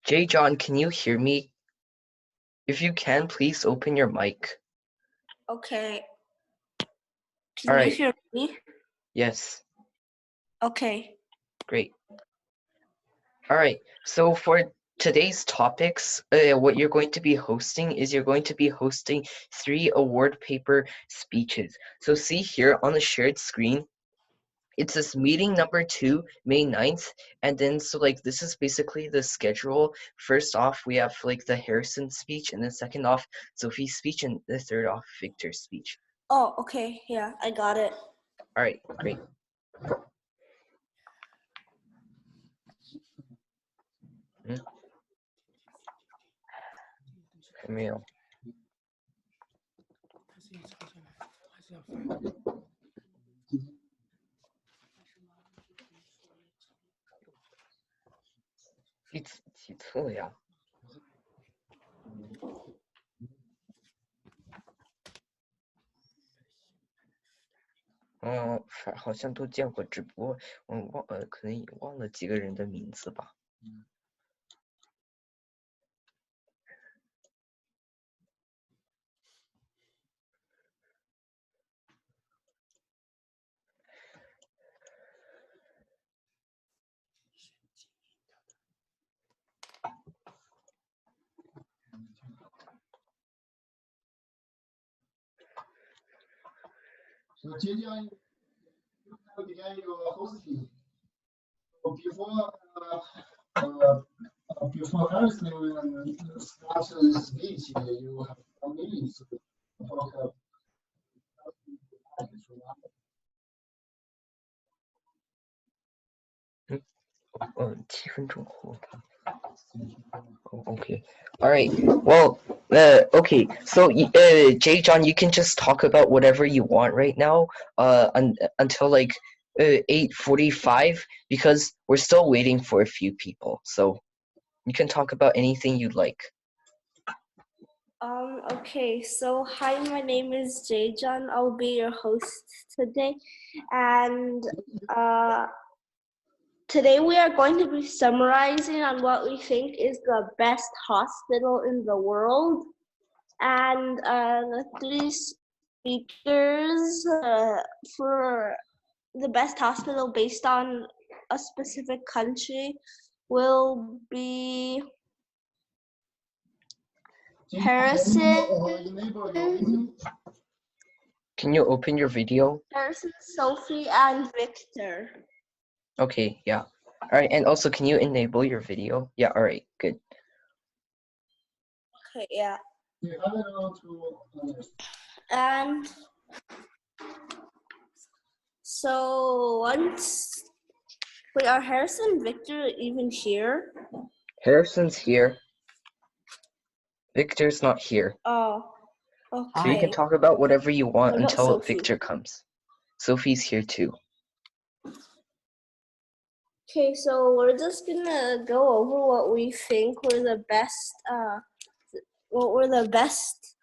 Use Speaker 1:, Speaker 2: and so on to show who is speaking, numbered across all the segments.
Speaker 1: J. John, can you hear me? If you can, please open your mic.
Speaker 2: Okay.
Speaker 1: All
Speaker 2: Can you
Speaker 1: right.
Speaker 2: hear me?
Speaker 1: Yes.
Speaker 2: Okay.
Speaker 1: Great. All right. So for today's topics, what you're going to be hosting is you're going to be hosting 3 award paper speeches. So see here on the shared screen, it says meeting number 2, May 9th. And then, so like, this is basically the schedule. First off, we have like the Harrison speech, and then second off, Sophie's speech, and the third off, Victor's speech.
Speaker 2: Oh, okay. Yeah, I got it.
Speaker 1: All right, great.没有。几次了呀？好像都见过，只不过可能也忘了几个人的名字吧。
Speaker 3: So JJ, you began your hosting. So before Harrison starts the speech, you have 1 minute to talk about.
Speaker 1: 7分钟后。Okay. All right. Well, okay. So, Jay John, you can just talk about whatever you want right now, until like 8:45, because we're still waiting for a few people. So, you can talk about anything you'd like.
Speaker 2: Okay, so hi, my name is Jay John. I'll be your host today. And today we are going to be summarizing on what we think is the best hospital in the world. And the 3 speakers for the best hospital based on a specific country will be Harrison.
Speaker 1: Can you open your video?
Speaker 2: Harrison, Sophie, and Victor.
Speaker 1: Okay, yeah. All right, and also, can you enable your video? Yeah, all right, good.
Speaker 2: Okay, yeah. And so once, wait, are Harrison and Victor even here?
Speaker 1: Harrison's here. Victor's not here.
Speaker 2: Oh, okay.
Speaker 1: So you can talk about whatever you want
Speaker 2: What about
Speaker 1: until
Speaker 2: Sophie?
Speaker 1: Victor comes. Sophie's here too.
Speaker 2: Okay, so we're just gonna go over what we think were the best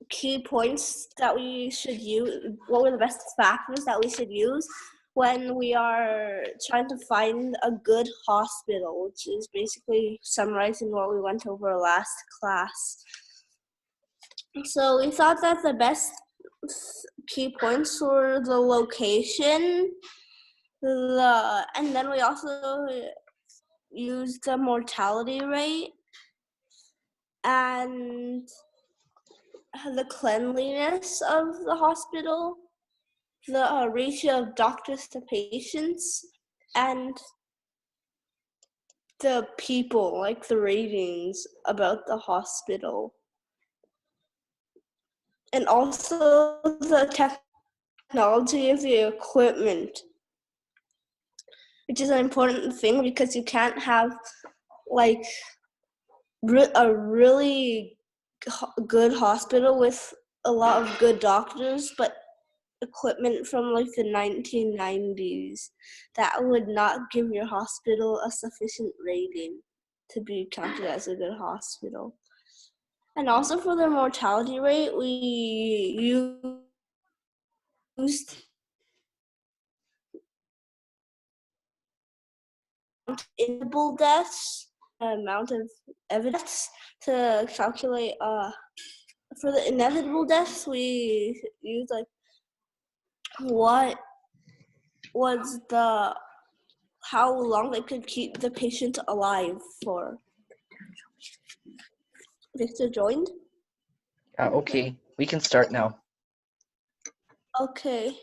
Speaker 2: key points that we should use, what were the best factors that we should use when we are trying to find a good hospital, which is basically summarizing what we went over last class. So we thought that the best key points were the location, and then we also used the mortality rate and the cleanliness of the hospital, the ratio of doctors to patients, and the people, like the ratings about the hospital. And also the technology of the equipment, which is an important thing because you can't have like a really good hospital with a lot of good doctors, but equipment from like the 1990s that would not give your hospital a sufficient rating to be counted as a good hospital. And also for the mortality rate, we used inable deaths amount of evidence to calculate for the inevitable deaths. We use like what was the how long they could keep the patient alive for. Victor joined?
Speaker 1: Okay, we can start now.
Speaker 2: Okay.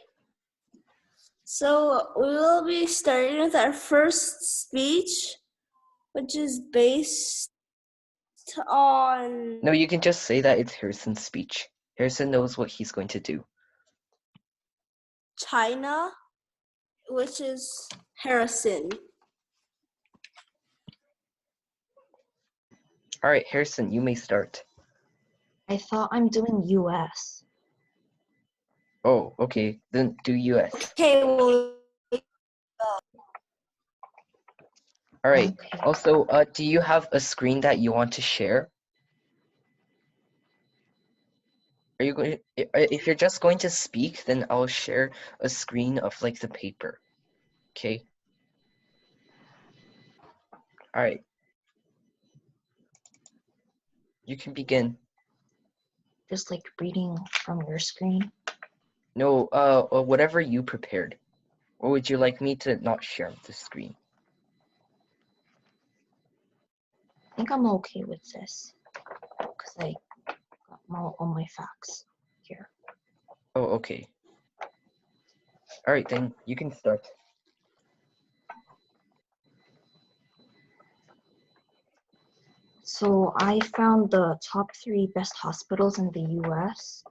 Speaker 2: So we will be starting with our first speech, which is based on...
Speaker 1: No, you can just say that it's Harrison's speech. Harrison knows what he's going to do.
Speaker 2: China, which is Harrison.
Speaker 1: All right, Harrison, you may start.
Speaker 4: I thought I'm doing US.
Speaker 1: Oh, okay, then do US.
Speaker 2: Okay, well,
Speaker 1: All right.
Speaker 4: Okay.
Speaker 1: Also, do you have a screen that you want to share? Are you going? If you're just going to speak, then I'll share a screen of like the paper. Okay. All right. You can begin.
Speaker 4: Just like reading from your screen.
Speaker 1: No, whatever you prepared. Or would you like me to not share the screen?
Speaker 4: I think I'm okay with this because I got all my facts here.
Speaker 1: Oh, okay. All right, then you can start.
Speaker 4: So I found the top 3 best hospitals in the US,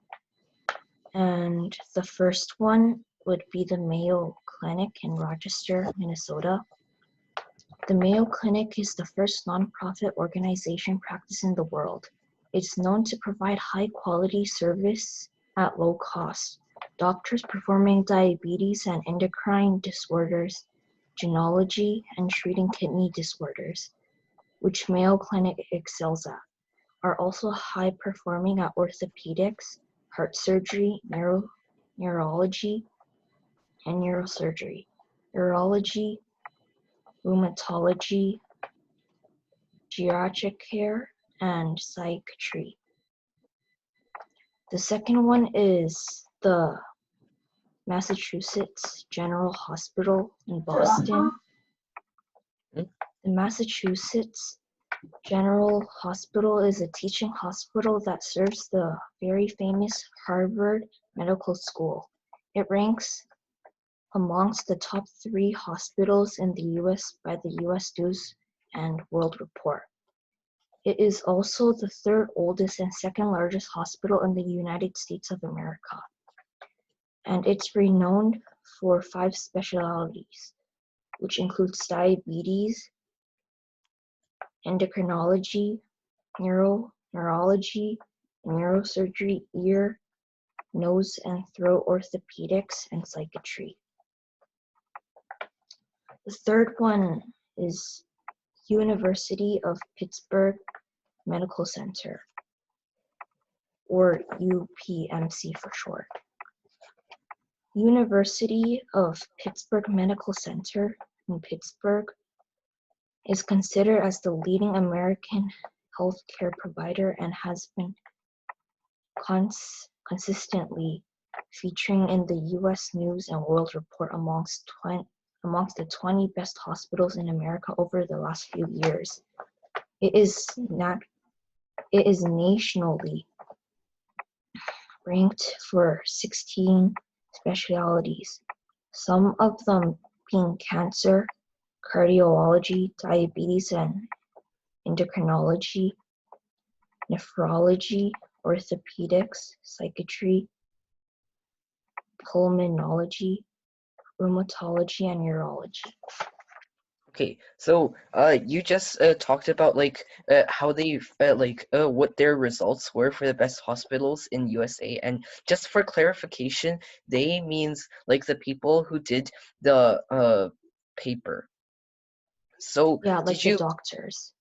Speaker 4: and the first one would be the Mayo Clinic in Rochester, Minnesota. The Mayo Clinic is the first nonprofit organization practicing in the world. It's known to provide high-quality service at low cost. Doctors performing diabetes and endocrine disorders, genealogy, and treating kidney disorders, which Mayo Clinic excels at, are also high-performing at orthopedics, heart surgery, neurology, and neurosurgery, urology, rheumatology, geriatric care, and psychiatry. The second one is the Massachusetts General Hospital in Boston. The Massachusetts General Hospital is a teaching hospital that serves the very famous Harvard Medical School. It ranks amongst the top 3 hospitals in the US by the US News and World Report. It is also the 3rd oldest and 2nd largest hospital in the United States of America. And it's renowned for 5 specialties, which includes diabetes, endocrinology, neurology, neurosurgery, ear, nose and throat orthopedics, and psychiatry. The third one is University of Pittsburgh Medical Center, or UPMC for short. University of Pittsburgh Medical Center in Pittsburgh is considered as the leading American healthcare provider and has been consistently featuring in the U.S. News and World Report amongst the 20 best hospitals in America over the last few years. It is nationally ranked for 16 specialties, some of them being cancer, cardiology, diabetes and endocrinology, nephrology, orthopedics, psychiatry, pulmonology, rheumatology, and urology.
Speaker 1: Okay, so you just talked about like how they what their results were for the best hospitals in USA, and just for clarification, they means like the people who did the paper. So
Speaker 4: Yeah, like
Speaker 1: did
Speaker 4: the
Speaker 1: you
Speaker 4: doctors.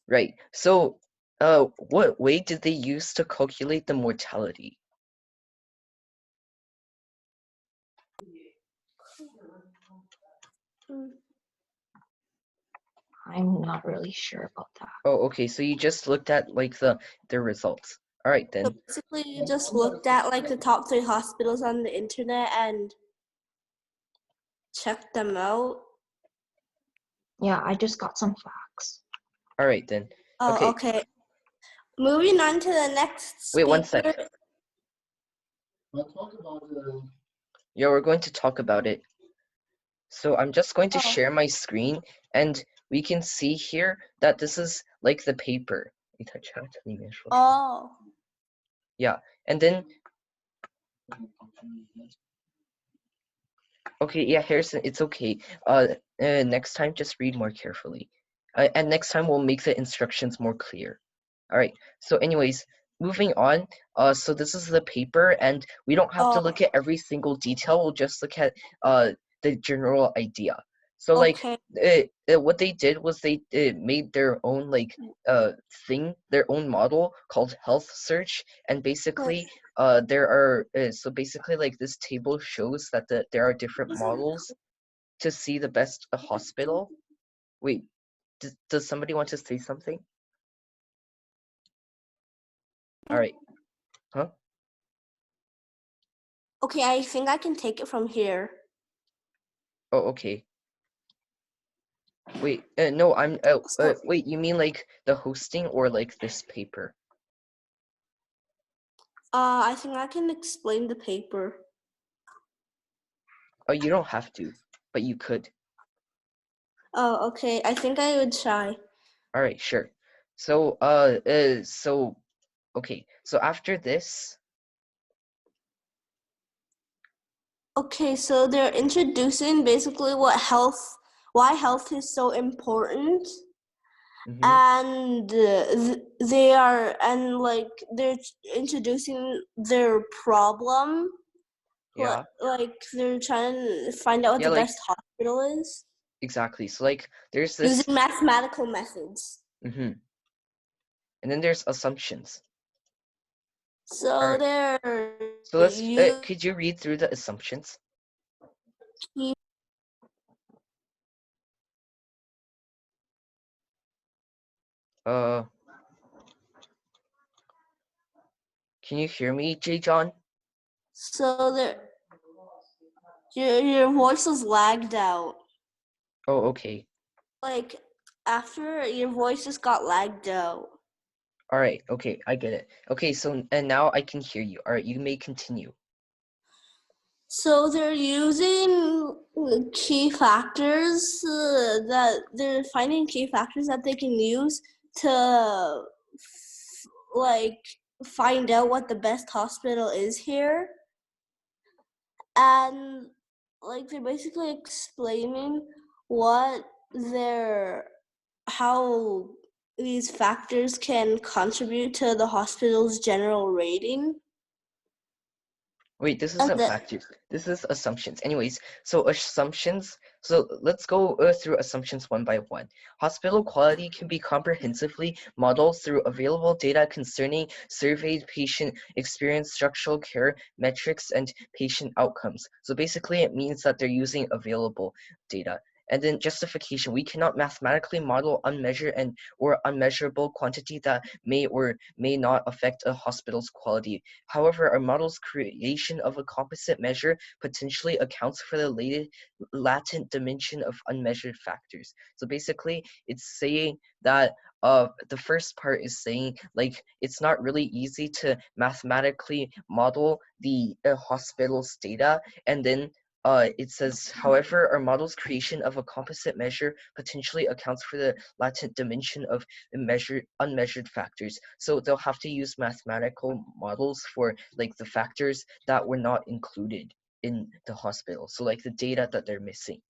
Speaker 1: right? So what way did they use to calculate the mortality?
Speaker 4: I'm not really sure about that.
Speaker 1: Oh, okay. So you just looked at like the results. All right
Speaker 2: So
Speaker 1: then.
Speaker 2: basically, you just looked at like the top 3 hospitals on the internet and checked them out.
Speaker 4: Yeah, I just got some facts.
Speaker 1: All right then.
Speaker 2: Oh,
Speaker 1: Okay.
Speaker 2: okay. Moving on to the next
Speaker 1: Wait,
Speaker 2: speaker.
Speaker 1: one sec.
Speaker 3: But talk about
Speaker 1: Yeah, we're going to talk about it. So I'm just going to
Speaker 2: Oh.
Speaker 1: share my screen, and we can see here that this is like the paper.
Speaker 2: Oh.
Speaker 1: Yeah, and then okay, yeah, Harrison, it's okay. Next time just read more carefully, and next time we'll make the instructions more clear. All right. So, anyways, moving on. So this is the paper, and we don't have to look at every single detail. We'll just look at the general idea. So, like,
Speaker 2: Okay.
Speaker 1: what they did was they made their own like their own model called Health Search, and basically there are so basically like this table shows that there are different models to see the best hospital. Wait, does somebody want to say something? All right. Huh?
Speaker 2: Okay, I think I can take it from here.
Speaker 1: Oh, okay. Wait, no, I'm. Wait, you mean like the hosting or like this paper?
Speaker 2: I think I can explain the paper.
Speaker 1: Oh, you don't have to, but you could.
Speaker 2: Oh, okay. I think I would try.
Speaker 1: All right, sure. So, so, okay. So after this,
Speaker 2: Okay, so they're introducing basically why health is so important, and they're introducing their problem.
Speaker 1: yeah,
Speaker 2: Like they're trying to find out what
Speaker 1: yeah,
Speaker 2: the
Speaker 1: like
Speaker 2: best hospital is
Speaker 1: exactly. So like, there's this,
Speaker 2: using mathematical methods.
Speaker 1: and then there's assumptions. All
Speaker 2: So
Speaker 1: right.
Speaker 2: they're
Speaker 1: So let's. Could you read through the assumptions? Can you hear me, J. John?
Speaker 2: So they're your voice is lagged out.
Speaker 1: Oh, okay.
Speaker 2: Like after your voice just got lagged out.
Speaker 1: All right. Okay, I get it. Okay, so and now I can hear you. All right, you may continue.
Speaker 2: So they're using key factors that they're finding key factors that they can use to like find out what the best hospital is here, and like they're basically explaining what their how these factors can contribute to the hospital's general rating.
Speaker 1: Wait, this
Speaker 2: And
Speaker 1: isn't factors. This is assumptions. Anyways, so assumptions. So let's go through assumptions one by one. Hospital quality can be comprehensively modeled through available data concerning surveyed patient experience, structural care metrics, and patient outcomes. So basically, it means that they're using available data. And then justification. We cannot mathematically model unmeasured and or unmeasurable quantity that may or may not affect a hospital's quality. However, our model's creation of a composite measure potentially accounts for the latent dimension of unmeasured factors. So basically, it's saying that the first part is saying like it's not really easy to mathematically model the hospital's data, and then it says, however, our model's creation of a composite measure potentially accounts for the latent dimension of unmeasured factors. So they'll have to use mathematical models for like the factors that were not included in the hospital. So like the data that they're missing.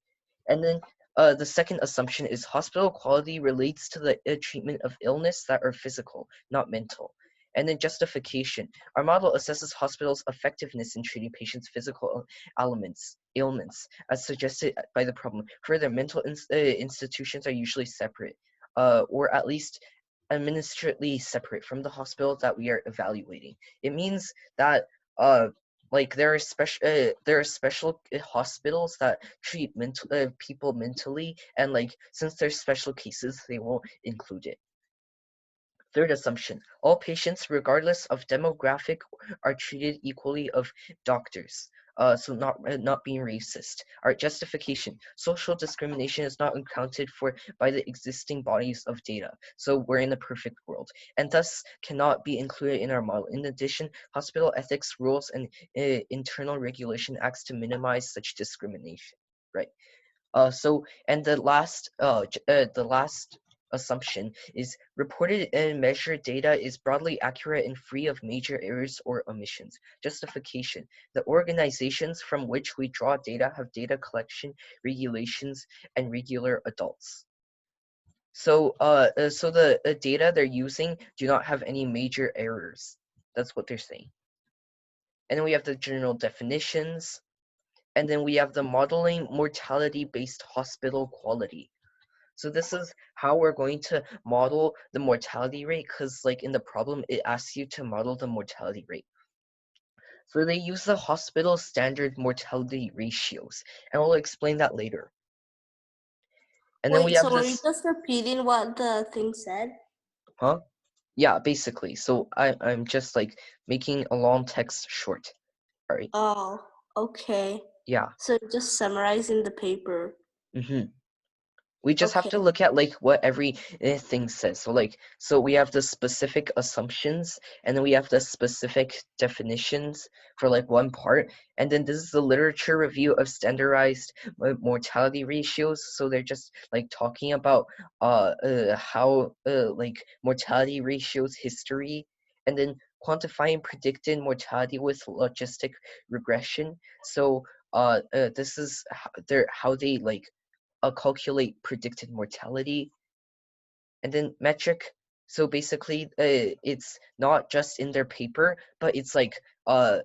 Speaker 1: And then the second assumption is hospital quality relates to the treatment of illness that are physical, not mental. And then justification. Our model assesses hospitals' effectiveness in treating patients' physical ailments, as suggested by the problem. Further, mental institutions are usually separate, or at least administratively separate from the hospital that we are evaluating. It means that Like there are special hospitals that treat people mentally, and like since there's special cases, they won't include it. Third assumption: all patients, regardless of demographic, are treated equally of doctors. So not being racist. Our justification: social discrimination is not accounted for by the existing bodies of data. So we're in a perfect world, and thus cannot be included in our model. In addition, hospital ethics rules and internal regulation acts to minimize such discrimination. Right. And the last assumption is reported and measured data is broadly accurate and free of major errors or omissions. Justification: the organizations from which we draw data have data collection regulations and regular adults. So the data they're using do not have any major errors. That's what they're saying. And then we have the general definitions. And then we have the modeling mortality-based hospital quality. So this is how we're going to model the mortality rate, because like in the problem, it asks you to model the mortality rate. So they use the hospital standard mortality ratios, and we'll explain that later. And then we
Speaker 2: Wait,
Speaker 1: have
Speaker 2: so are you
Speaker 1: this,
Speaker 2: just repeating what the thing said?
Speaker 1: huh? Yeah, basically. So I'm just like making a long text short. All right.
Speaker 2: Oh, okay.
Speaker 1: Yeah.
Speaker 2: So you're just summarizing the paper.
Speaker 1: Mm-hmm. We just have
Speaker 2: Okay.
Speaker 1: to look at like what every thing says. So we have the specific assumptions, and then we have the specific definitions for like one part, and then this is the literature review of standardized mortality ratios. So they're just like talking about how like mortality ratios history, and then quantifying predicted mortality with logistic regression. So this is how they like calculate predicted mortality. And then metric, so basically it's not just in their paper, but it's like a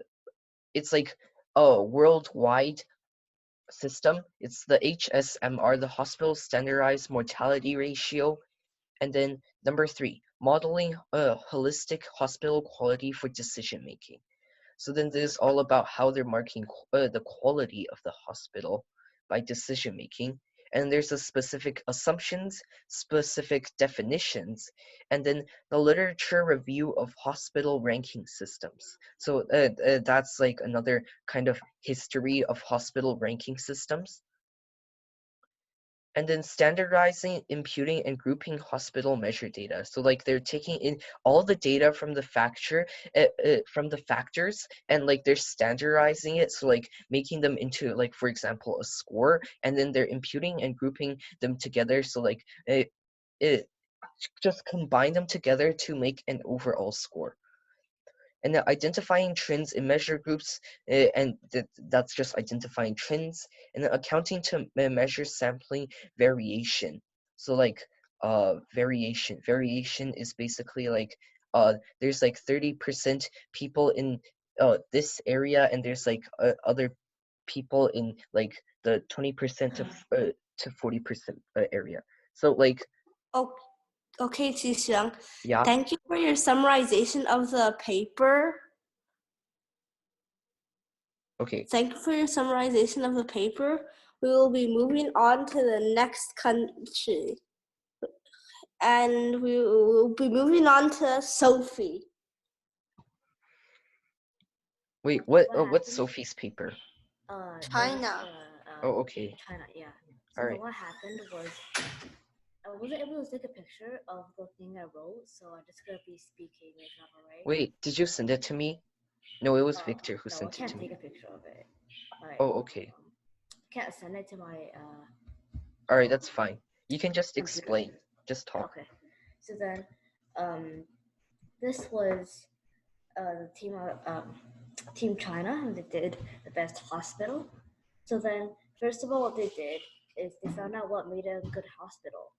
Speaker 1: worldwide system. It's the HSMR, the hospital standardized mortality ratio. And then number 3, modeling holistic hospital quality for decision making. So then this is all about how they're marking the quality of the hospital by decision making. And there's a specific assumptions, specific definitions, and then the literature review of hospital ranking systems. So that's like another kind of history of hospital ranking systems. And then standardizing, imputing, and grouping hospital measure data. So like they're taking in all the data from the factors, and like they're standardizing it. So like making them into like, for example, a score, and then they're imputing and grouping them together. So like it just combine them together to make an overall score. And then identifying trends in measure groups, and that's just identifying trends, and then accounting to measure sampling variation. So like variation is basically like there's like 30% people in this area, and there's like other people in like the 20% to 40% area. So like
Speaker 2: Oh, okay, Qixuang.
Speaker 1: yeah.
Speaker 2: Thank you for your summarization of the paper.
Speaker 1: Okay.
Speaker 2: Thank you for your summarization of the paper. We will be moving on to the next country. And we will be moving on to Sophie.
Speaker 1: Wait,
Speaker 4: What
Speaker 1: what's
Speaker 4: happened?
Speaker 1: Sophie's paper?
Speaker 2: China.
Speaker 1: Oh, okay.
Speaker 4: China, yeah.
Speaker 1: All
Speaker 4: So
Speaker 1: right.
Speaker 4: what happened was I wasn't able to take a picture of the thing I wrote, so I'm just gonna be speaking right now, alright?
Speaker 1: Wait, did you send it to me? No, it was
Speaker 4: Oh,
Speaker 1: Victor who
Speaker 4: no, I
Speaker 1: sent it
Speaker 4: can't
Speaker 1: to
Speaker 4: take
Speaker 1: me.
Speaker 4: a picture of it.
Speaker 1: Oh, okay.
Speaker 4: Can't send it to my
Speaker 1: All right, that's fine. You can just
Speaker 4: computer.
Speaker 1: explain. Just talk.
Speaker 4: Okay. So then, this was the Team China, and they did the best hospital. So then, first of all, what they did is they found out what made a good hospital.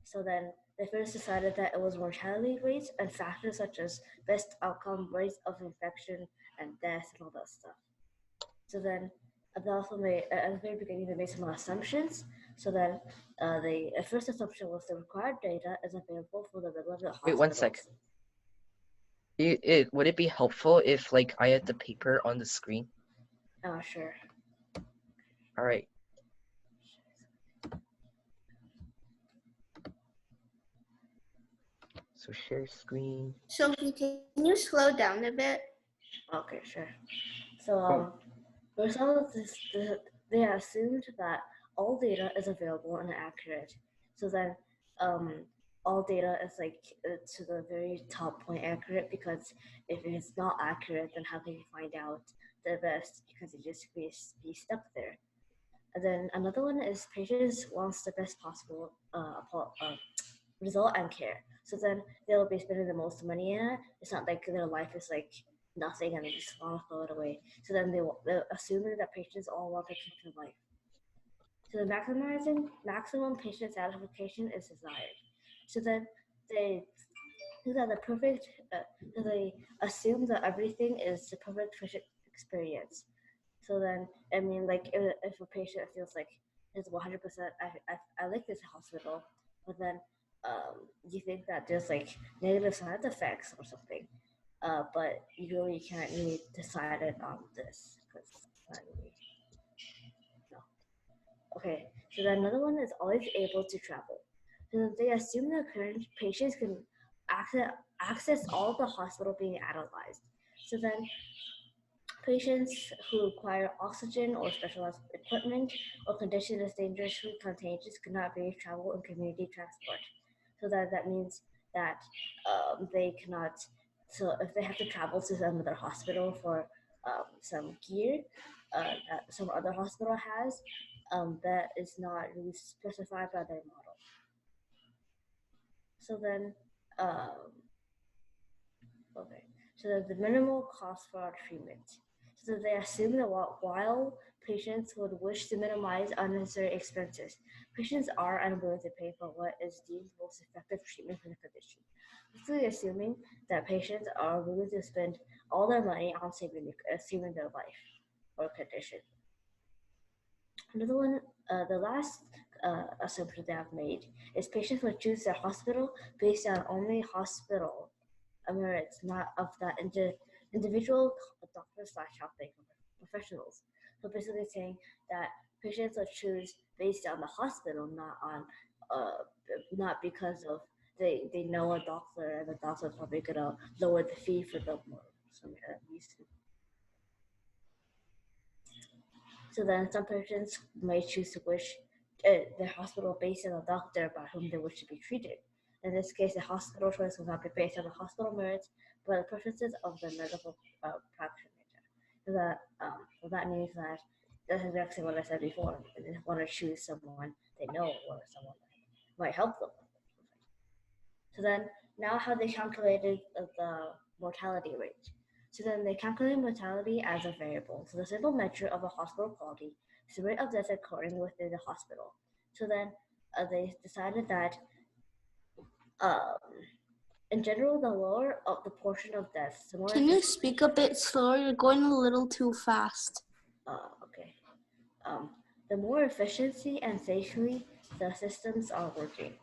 Speaker 4: So then they first decided that it was mortality rates and factors such as best outcome, rates of infection and death and all that stuff. So then they also made, at the very beginning, they made some assumptions. So then the first assumption was the required data is available for the relevant
Speaker 1: Wait, one sec.
Speaker 4: hospitals.
Speaker 1: Would it be helpful if like I had the paper on the screen?
Speaker 4: Oh, sure.
Speaker 1: All right. So share screen.
Speaker 2: Sophie, can you slow down a bit?
Speaker 4: Okay, sure. So,
Speaker 1: Oh.
Speaker 4: for some of this, they assumed that all data is available and accurate. So then, all data is like to the very top point accurate, because if it's not accurate, then how can you find out the best? Because you just be stuck there. And then another one is patients wants the best possible result and care. So then they'll be spending the most money in it. It's not like their life is like nothing and they just want to throw it away. So then they're assuming that patients all want to keep their life. So the maximum patient satisfaction is desired. So then they do that the perfect. So they assume that everything is the perfect patient experience. So then, I mean, like if a patient feels like it's 100%, I like this hospital, but then you think that there's like negative side effects or something, but you really can't really decide it on this because not really. No. Okay, so then another one is always able to travel. So they assume that current patients can access all the hospital being analyzed. So then patients who require oxygen or specialized equipment or condition is dangerously contagious cannot be travel in community transport. So that means that they cannot. So if they have to travel to some other hospital for some gear that some other hospital has, that is not really specified by their model. So then, okay. So the minimal cost for our treatment. So they assume that while patients would wish to minimize unnecessary expenses, patients are unwilling to pay for what is deemed most effective treatment for the condition. Basically assuming that patients are willing to spend all their money on saving their life or condition. Another one, the last assumption they have made is patients will choose their hospital based on only hospital merits, not of that individual doctor slash health professionals. So basically saying that patients will choose based on the hospital, not on not because of they know a doctor and the doctor is probably gonna lower the fee for them or some reason. So then some patients may choose to wish the hospital based on the doctor by whom they wish to be treated. In this case, the hospital choice will not be based on the hospital merits, but the preferences of the medical practitioner. So that means that that's exactly what I said before. They want to choose someone they know or someone that might help them. So then now how they calculated the mortality rate. So then they calculate mortality as a variable. So the simple measure of a hospital quality is the rate of deaths occurring within the hospital. So then they decided that um, in general, the lower of the portion of deaths, the more.
Speaker 2: Can you speak a bit slower? You're going a little too fast.
Speaker 4: Okay. Um, the more efficiency and safely the systems are working.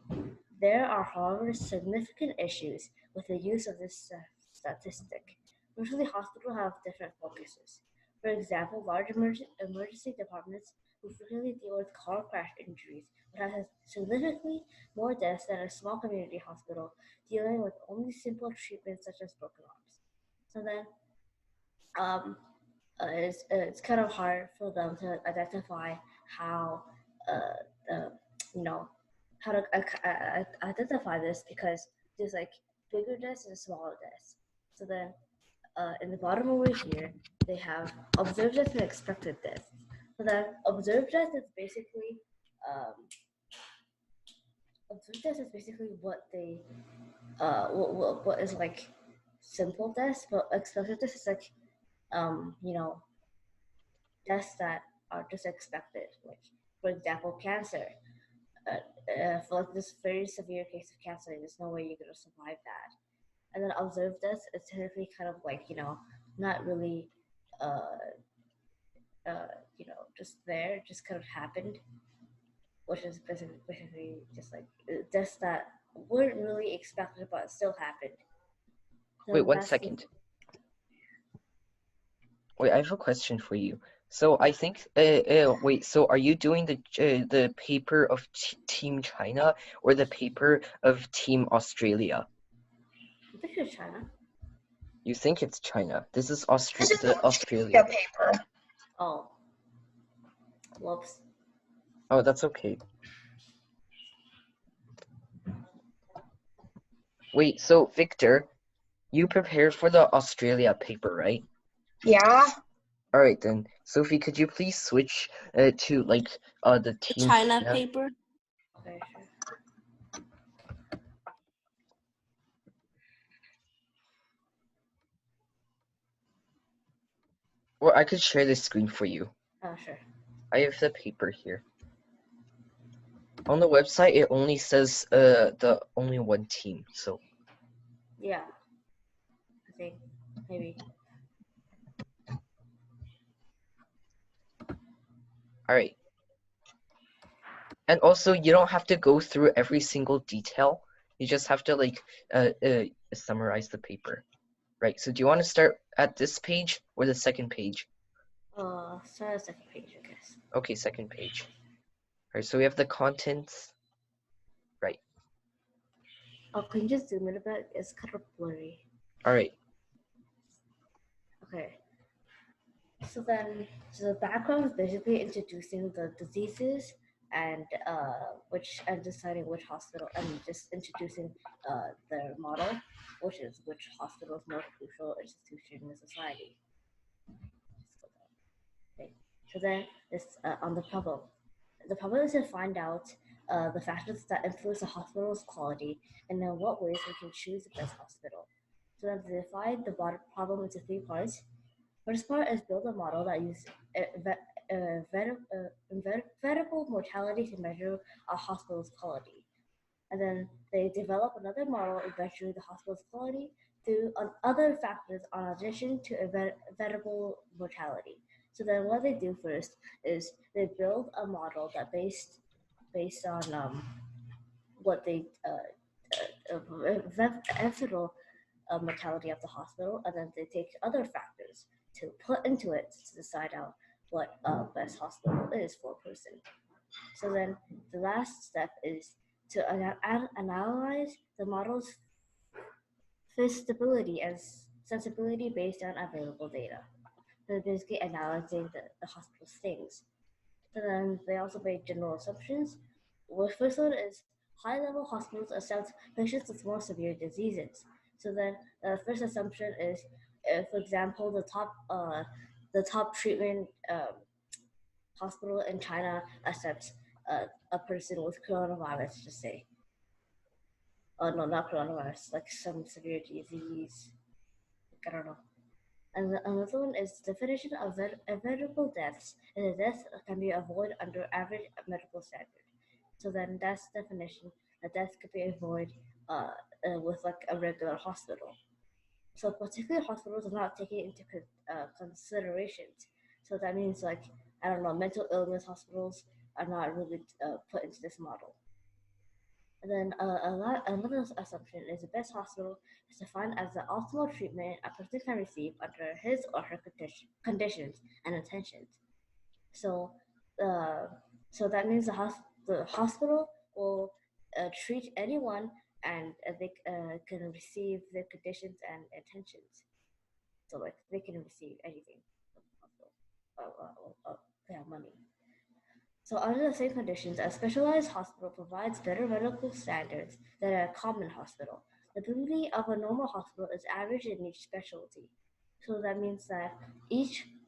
Speaker 4: There are, however, significant issues with the use of this statistic. Usually, hospitals have different focuses. For example, large emergency departments who frequently deal with car crash injuries would have significantly more deaths than a small community hospital dealing with only simple treatments such as broken arms. So then, um, it's kind of hard for them to identify how the you know how to identify this because there's like bigger deaths and smaller deaths. So then in the bottom over here they have observed death and expected death. So that observed death is basically um, observed death is basically what they what is like simple deaths, but expected death is like you know deaths that are just expected. Like, for example, cancer. For like this very severe case of cancer, there's no way you're gonna survive that. And then observed deaths is typically kind of like not really, uh, just there, just kind of happened, which is basically just like deaths that weren't really expected but still happened.
Speaker 2: So
Speaker 1: Wait, one
Speaker 2: that's
Speaker 1: second. Wait, I have a question for you. So I think, wait, so are you doing the paper of Team China or the paper of Team Australia?
Speaker 2: I think it's China.
Speaker 1: You think it's China. This is
Speaker 4: This is
Speaker 1: the
Speaker 4: the
Speaker 1: Australia.
Speaker 4: paper.
Speaker 2: Oh, whoops.
Speaker 1: Oh, that's okay. Wait, so Victor, you prepared for the Australia paper, right?
Speaker 4: Yeah.
Speaker 1: All right then. Sophie, could you please switch to like the
Speaker 2: The
Speaker 1: Team
Speaker 2: China
Speaker 1: China?
Speaker 2: paper. Okay, sure.
Speaker 1: Or I could share the screen for you.
Speaker 2: Oh, sure.
Speaker 1: I have the paper here. On the website, it only says the only one team. So
Speaker 2: Yeah. I think maybe.
Speaker 1: all right. And also, you don't have to go through every single detail. You just have to like summarize the paper, right? So do you want to start at this page or the second page?
Speaker 2: Start the second page, I guess.
Speaker 1: Okay, second page. All right, so we have the contents. Right.
Speaker 2: Oh, can you just zoom in a bit? It's kind of blurry.
Speaker 1: All right.
Speaker 2: Okay. So the background is basically introducing the diseases and deciding which hospital and just introducing their model, which is which hospital is most crucial institution in the society. Okay. So then it's on the problem. The problem is to find out the factors that influence the hospital's quality and in what ways we can choose the best hospital. So then to divide the problem into three parts. First part is build a model that uses inevitable mortality to measure a hospital's quality. And then they develop another model measuring the hospital's quality through other factors in addition to inevitable mortality. So then what they do first is they build a model that based on what they inevitable mortality of the hospital, and then they take other factors to put into it to decide out what best hospital is for a person. So then the last step is to analyze the model's feasibility and sensibility based on available data. So basically analyzing the hospital's things. So then they also make general assumptions. The first one is high-level hospitals accept patients with more severe diseases. So then the first assumption is, for example, the top treatment hospital in China accepts a person with coronavirus, just say. Oh no, not coronavirus, like some severe disease. I don't know. And another one is definition of avoidable deaths. And a death can be avoided under average medical standard. So then that's definition. A death could be avoided with like a regular hospital. So particular hospitals are not taken into considerations. So that means like, I don't know, mental illness hospitals are not really put into this model. And then another assumption is the best hospital is defined as the optimal treatment a person can receive under his or her conditions and intentions. So, uh, so that means the hospital will treat anyone and they can receive their conditions and intentions. So like they can receive anything from the hospital. Pay out money. So under the same conditions, a specialized hospital provides better medical standards than a common hospital. The ability of a normal hospital is average in each specialty. So that means that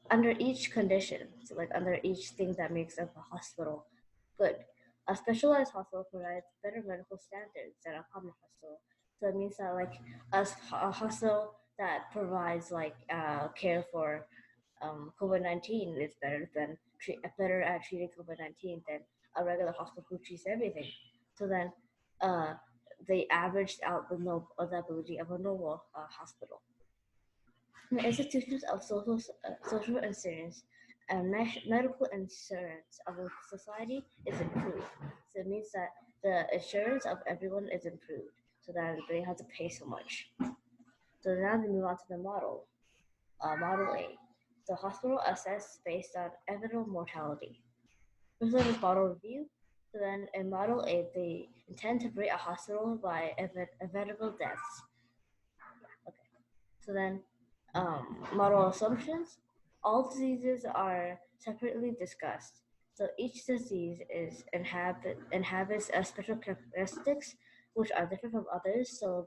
Speaker 2: under each condition, so like under each thing that makes up a hospital good, a specialized hospital provides better medical standards than a common hospital. So it means that like a hospital that provides like care for COVID-19 is better at treating COVID-19 than a regular hospital who treats everything. So then uh, they averaged out the ability of a normal hospital. The institutions of social insurance and medical insurance of a society is improved. So it means that the insurance of everyone is improved so that they have to pay so much.
Speaker 5: So now we move on to the model. Model A. The hospital assessed based on inevitable mortality. First one is model review. So then in model A, they intend to rate a hospital by inevitable deaths. Okay. So then model assumptions. All diseases are separately discussed. So each disease inhabits special characteristics which are different from others. So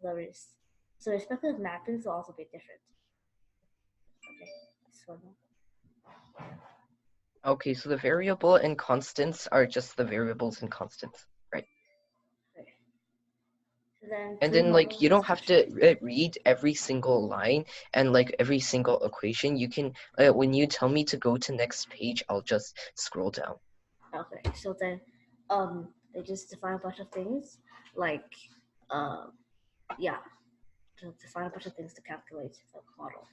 Speaker 5: respective mappings will also be different. Okay. This one.
Speaker 1: Okay, so the variable and constants are just the variables and constants, right?
Speaker 5: Okay. So then
Speaker 1: And then like
Speaker 5: pre-model
Speaker 1: you don't have
Speaker 5: discussion.
Speaker 1: to read every single line and like every single equation. You can when you tell me to go to next page, I'll just scroll down.
Speaker 5: Okay, so then they just define a bunch of things like yeah, to define a bunch of things to calculate the model.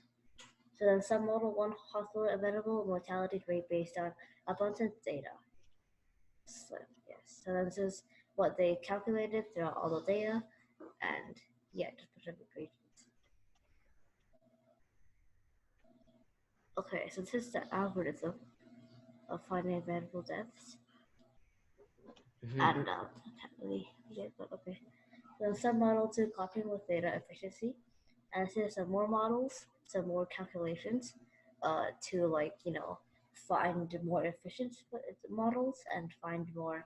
Speaker 5: So then some model one hospital available mortality rate based on abundant data. So yes, so then this is what they calculated throughout all the data and yeah, just a bunch of equations. Okay, so this is the algorithm of finding available deaths.
Speaker 1: Mhm.
Speaker 5: And I can't really read it, but okay. So some model to copying with data efficiency, and so some more models, some more calculations, to like find more efficient models and find more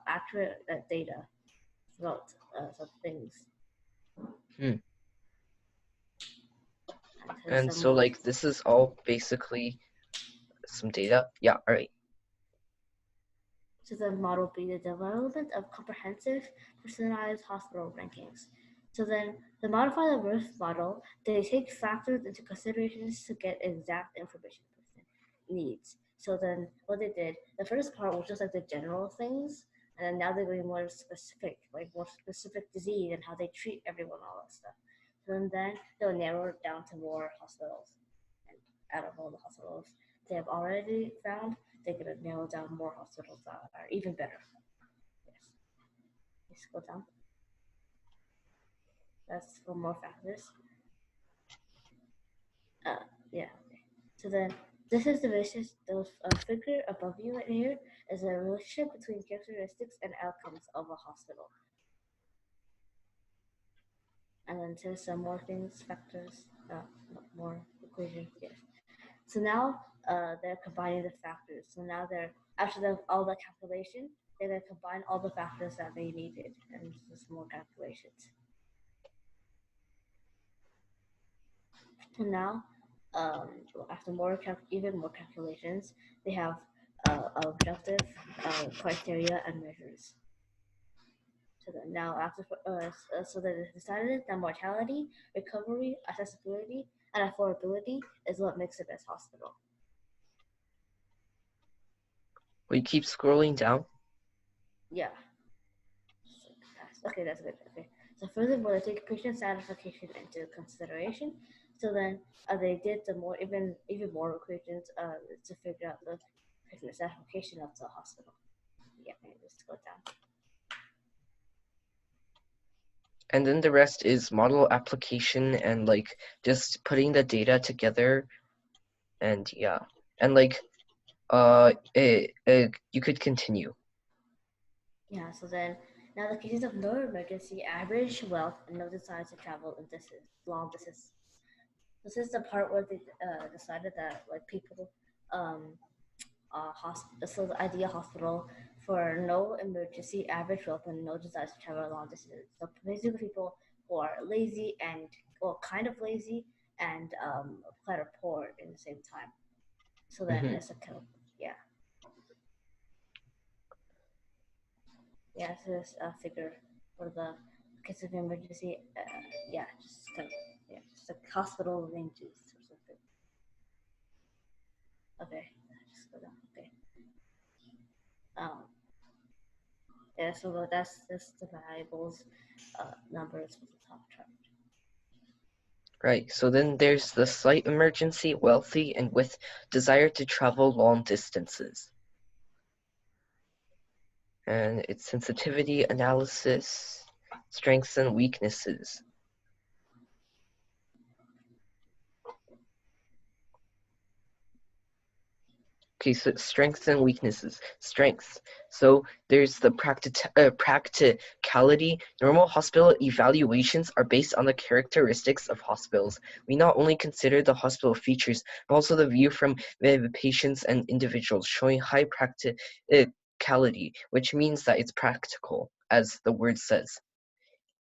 Speaker 5: accurate data about some things.
Speaker 1: Hmm.
Speaker 5: And
Speaker 1: And
Speaker 5: some
Speaker 1: so
Speaker 5: more.
Speaker 1: like this is all basically some data. Yeah, all right.
Speaker 5: So the model be the development of comprehensive, personalized hospital rankings. So then the modify the risk model, they take factors into considerations to get exact information the person needs. So then what they did, the first part was just like the general things, and then now they're going more specific, like more specific disease and how they treat everyone, all that stuff. So then they'll narrow it down to more hospitals. And out of all the hospitals they have already found, they're going to narrow down more hospitals that are even better. Yes. Let's go down. That's for more factors. Yeah. Okay. So then, this is the basis. The figure above you right here is a relationship between characteristics and outcomes of a hospital. And then there's some more things, factors, more equations. Yes. So now they're combining the factors. So now they're after all the calculation, they're gonna combine all the factors that they needed and just more calculations. And now, after even more calculations, they have objective criteria and measures. So then now so they decided that mortality, recovery, accessibility, and affordability is what makes the best hospital.
Speaker 1: Will you keep scrolling down?
Speaker 5: Yeah. Okay, that's good. Okay. So furthermore, they take patient satisfaction into consideration. So then they did even more equations to figure out the patient satisfaction of the hospital. Yeah, just go down.
Speaker 1: And then the rest is model application and like just putting the data together. And yeah, and like you could continue.
Speaker 5: Yeah. So then now the cases of no emergency, average wealth, and no desire to travel in long distance. This is the part where they decided that like people so the ideal hospital for no emergency, average wealth, and no desire to travel long distances. So basically, people who are lazy and well, kind of lazy and kind of poor in the same time. So then it's a kind of yeah. Yeah, so this figure for the case of emergency. Yeah, just kind of just like hospital ranges or something. Okay, just go down. Okay. Um, yeah, so that's the variables numbers for the top chart.
Speaker 1: Right, so then there's the slight emergency, wealthy, and with desire to travel long distances. And its sensitivity analysis, strengths and weaknesses. Okay, so strengths and weaknesses. Strengths. So there's the practicality. Normal hospital evaluations are based on the characteristics of hospitals. We not only consider the hospital features, but also the view from the patients and individuals, showing high practicality, which means that it's practical, as the word says.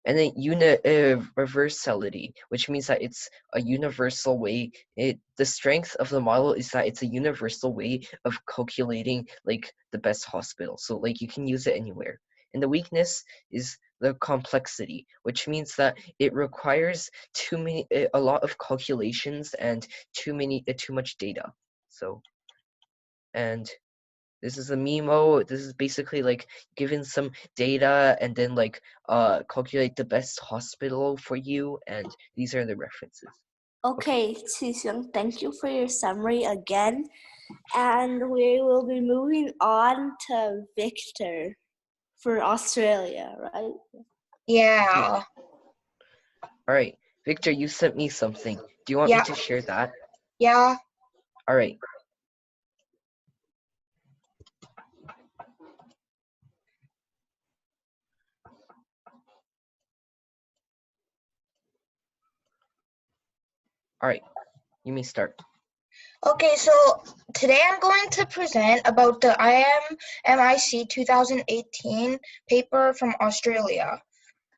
Speaker 1: And then universality, which means that it's a universal way. The strength of the model is that it's a universal way of calculating like the best hospital. So like you can use it anywhere. And the weakness is the complexity, which means that it requires a lot of calculations and too much data. So, and this is a memo. This is basically like given some data and then like calculate the best hospital for you, and these are the references.
Speaker 2: Okay, Season, thank you for your summary again. And we will be moving on to Victor for Australia, right?
Speaker 6: Yeah.
Speaker 1: All right, Victor, you sent me something. Do you want me
Speaker 6: Yeah.
Speaker 1: to share that?
Speaker 6: Yeah.
Speaker 1: All right. All right, you may start.
Speaker 6: Okay, so today I'm going to present about the IMMIC 2018 paper from Australia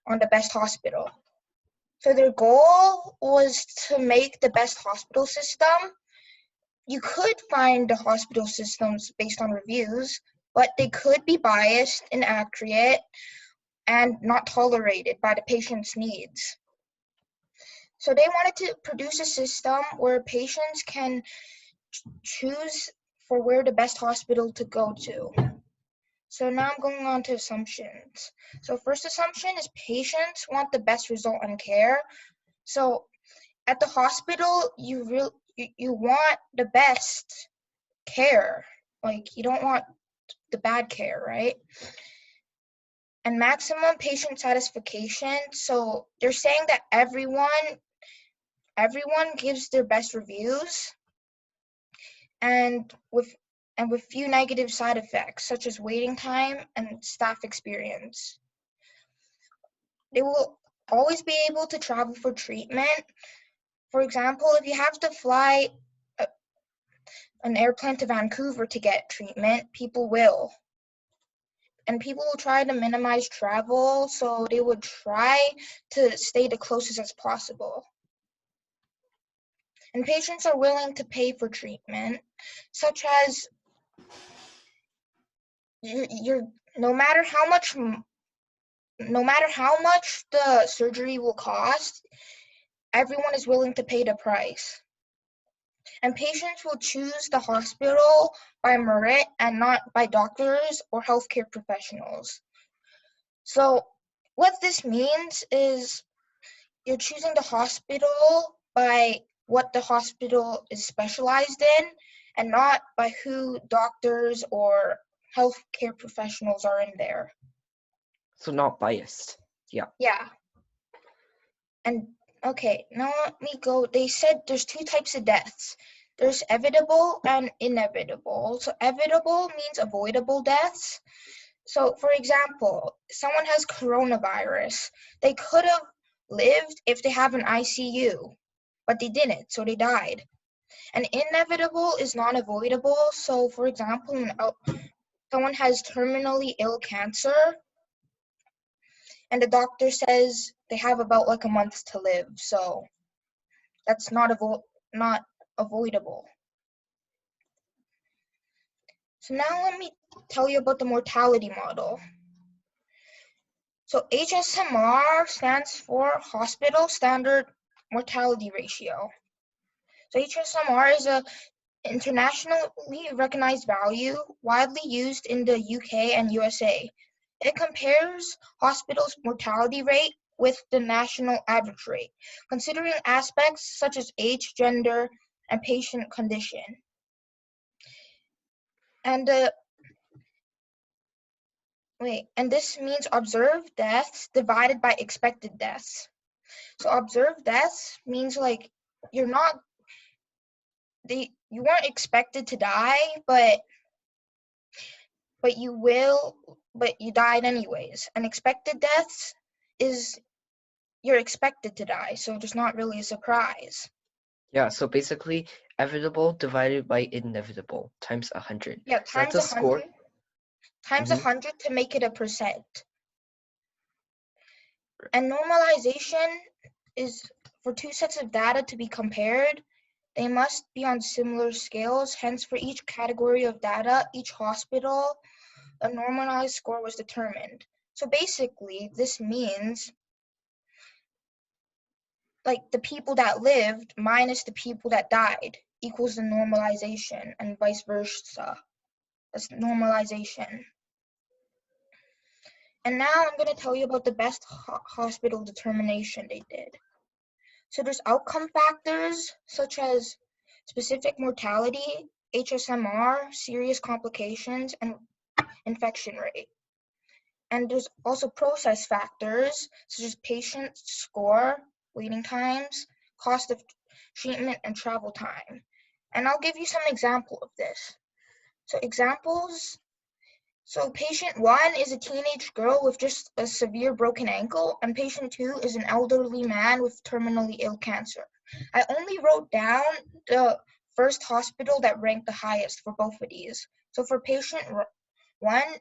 Speaker 6: on the best hospital. So their goal was to make the best hospital system. You could find the hospital systems based on reviews, but they could be biased, inaccurate, and not tolerated by the patient's needs. So they wanted to produce a system where patients can choose for where the best hospital to go to. So now I'm going on to assumptions. So first assumption is patients want the best result and care. So at the hospital, you want the best care. Like you don't want the bad care, right? And maximum patient satisfaction. So they're saying that everyone gives their best reviews and with few negative side effects such as waiting time and staff experience. They will always be able to travel for treatment. For example, if you have to fly an airplane to Vancouver to get treatment, people will. And people will try to minimize travel, so they would try to stay the closest as possible. And patients are willing to pay for treatment, such as you're no matter how much the surgery will cost, everyone is willing to pay the price. And patients will choose the hospital by merit and not by doctors or healthcare professionals. So what this means is you're choosing the hospital by what the hospital is specialized in and not by who doctors or healthcare professionals are in there.
Speaker 1: So not biased. Yeah.
Speaker 6: Yeah. And okay, now let me go. They said there's two types of deaths. There's evitable and inevitable. So evitable means avoidable deaths. So for example, someone has coronavirus. They could have lived if they have an ICU, but they didn't, so they died. And inevitable is non-avoidable. So for example, someone has terminally ill cancer, and the doctor says they have about like a month to live. So that's not avoidable. So now let me tell you about the mortality model. So HSMR stands for Hospital Standard Mortality Ratio. So HSMR is a internationally recognized value widely used in the UK and USA. It compares hospitals' mortality rate with the national average rate, considering aspects such as age, gender, and patient condition. And this means observed deaths divided by expected deaths. So observed deaths means like you weren't expected to die, but you died anyways. And expected deaths is you're expected to die, so it's not really a surprise.
Speaker 1: Yeah, so basically, inevitable divided by inevitable times 100.
Speaker 6: Yeah,
Speaker 1: So that's
Speaker 6: times
Speaker 1: a score.
Speaker 6: 100. Times
Speaker 1: Mhm.
Speaker 6: 100 to make it a percent. And normalization is for two sets of data to be compared. They must be on similar scales. Hence, for each category of data, each hospital, a normalized score was determined. So basically, this means like the people that lived minus the people that died equals the normalization, and vice versa. That's normalization. And now I'm going to tell you about the best hospital determination they did. So there's outcome factors such as specific mortality, HSMR, serious complications, and infection rate. And there's also process factors such as patient score, waiting times, cost of treatment, and travel time. And I'll give you some example of this. So examples. So patient 1 is a teenage girl with just a severe broken ankle, and patient 2 is an elderly man with terminally ill cancer. I only wrote down the first hospital that ranked the highest for both of these. So for patient 1,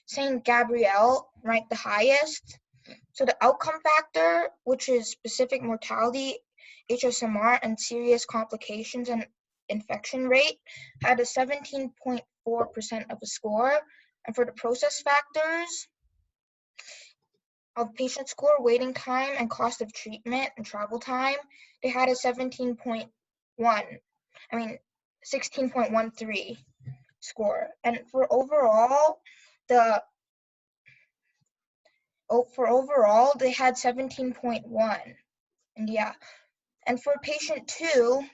Speaker 6: St. Gabriel ranked the highest. So the outcome factor, which is specific mortality, HSMR, and serious complications and infection rate, had a 17.4% of a score. And for the process factors of patient score, waiting time, and cost of treatment and travel time, they had a 16.13 score. And for overall, they had 17.1. And yeah. And for patient 2,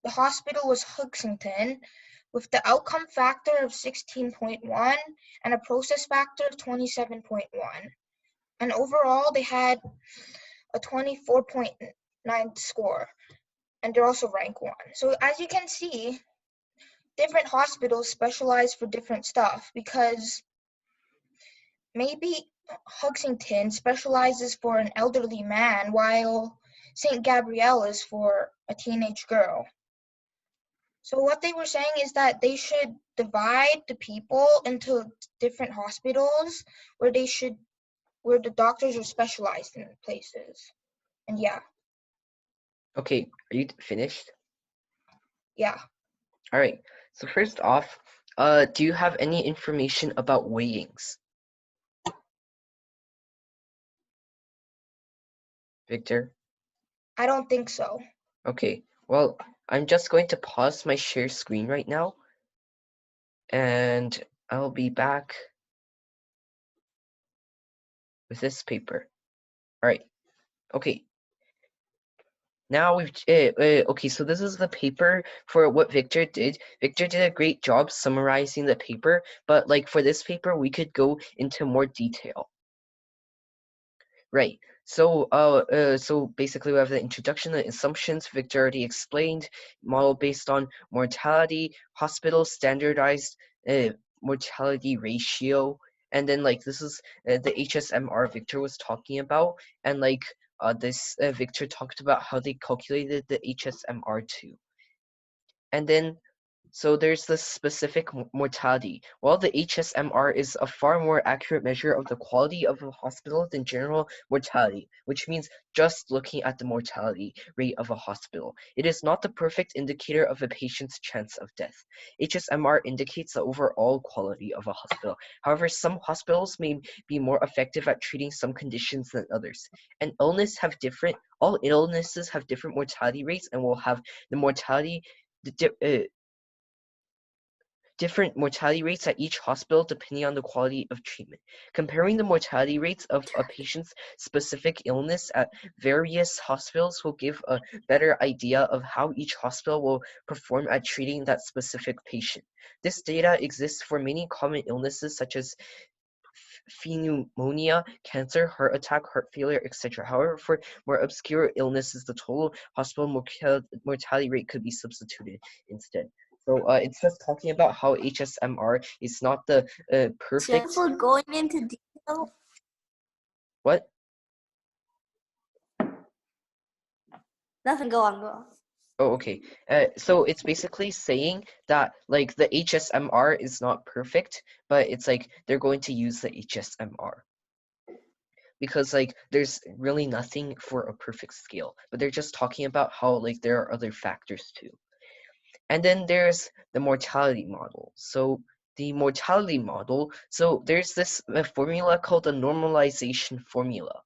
Speaker 6: the hospital was Huxington, with the outcome factor of 16.1 and a process factor of 27.1. And overall, they had a 24.9 score, and they're also rank 1. So as you can see, different hospitals specialize for different stuff, because maybe Huxington specializes for an elderly man, while St. Gabriel is for a teenage girl. So what they were saying is that they should divide the people into different hospitals where the doctors are specialized in places. And yeah.
Speaker 1: Okay, are you finished?
Speaker 6: Yeah.
Speaker 1: All right. So first off, do you have any information about weighings? Victor?
Speaker 6: I don't think so.
Speaker 1: Okay, well, I'm just going to pause my share screen right now, and I'll be back with this paper. All right, okay. Now okay, so this is the paper for what Victor did. Victor did a great job summarizing the paper, but like for this paper, we could go into more detail. Right. So basically we have the introduction, the assumptions Victor already explained, model based on mortality, hospital standardized mortality ratio, and then like this is the HSMR Victor was talking about, and like this Victor talked about how they calculated the HSMR too. And then so there's the specific mortality. While the HSMR is a far more accurate measure of the quality of a hospital than general mortality, which means just looking at the mortality rate of a hospital. It is not the perfect indicator of a patient's chance of death. HSMR indicates the overall quality of a hospital. However, some hospitals may be more effective at treating some conditions than others. And all illnesses have different mortality rates and will have the mortality different mortality rates at each hospital depending on the quality of treatment. Comparing the mortality rates of a patient's specific illness at various hospitals will give a better idea of how each hospital will perform at treating that specific patient. This data exists for many common illnesses such as pneumonia, cancer, heart attack, heart failure, etc. However, for more obscure illnesses, the total hospital mortality rate could be substituted instead. So it's just talking about how HSMR is not the perfect.
Speaker 2: Just for going into detail.
Speaker 1: What?
Speaker 2: Nothing. Go on.
Speaker 1: Oh, okay. So it's basically saying that like the HSMR is not perfect, but it's like they're going to use the HSMR because like there's really nothing for a perfect scale, but they're just talking about how like there are other factors too. And then there's the mortality model. So the mortality model, so there's this formula called the normalization formula.